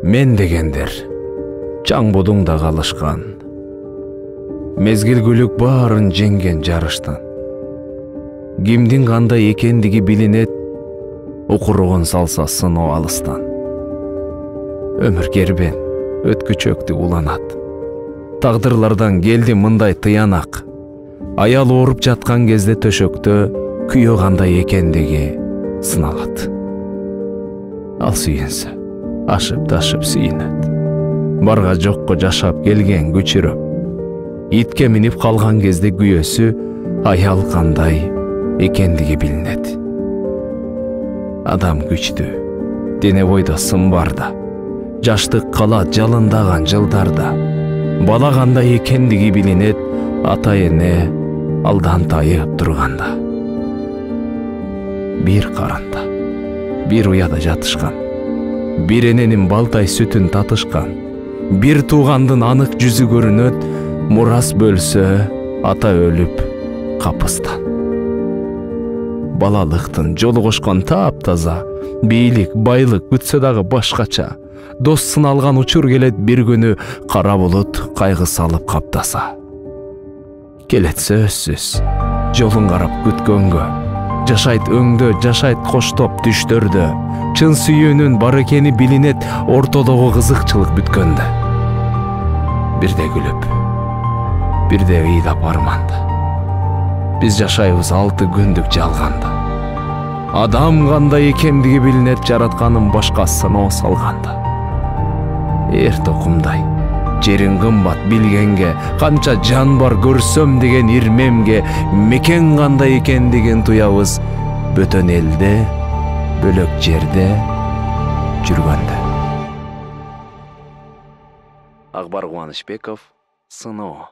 Мен дегендер чаң бодуңда калышкан. Мезгил күлүк баарын жеңген жарыштан. Кимдин кандай экендиги билинет, укуругун салса сыноо алыстан. Өмүр кербен өткүчөктү уланат. Тагдырлардан келди мындай тыянак. Аял ооруп жаткан кезде төшөктө күйөө кандай экендиги сыналат. Ал сүйүнсө ашып-ташып сүйүнөт. Барга жокко жашап келген күчүрөп. Итке минип калган кезде күйөөсү аял кандай экендиги билинет. Адам күчтүү, дене бойдо сын барда. Жаштык калат жалындаган жылдарда. Бала кандай экендиги билинет, ата-эне алдан тайып турганда. Бир карында, бир уяда жатышкан. Бир эненин балтай сүтүн татышкан. Бир туугандын анык жүзү көрүнөт, мурас бөлсө ата өлүп капыстан. Балалыктын жолугушкан таап-таза, бийлик, байлык күтсө дагы башкача. Дос сыналган учур келет бир күнү, кара булут кайгы салып каптаса. Келет сөзсүз, жолун карап күткөнгө. Жашайт өңдө, жашайт коштоп түштөрдө. Чын сүйүүнүн бар экени билинет, ортодогу кызыкчылык бүткөндө. Бирде күлүп, бирде ыйдап арманда. Биз жашайбыз 6 күндүк жалганда. Адам кандай экендиги билинет, жаратканын башка сыноо салганда. Эр токумдай, жерин кымбат билгенге, канча жан бар көрсөм деген ирмемге, мекен кандай экендигин туябыз бөтөн элде, бөлөк жерде жүргөндө. Акбар Кубанычбеков, сыноо.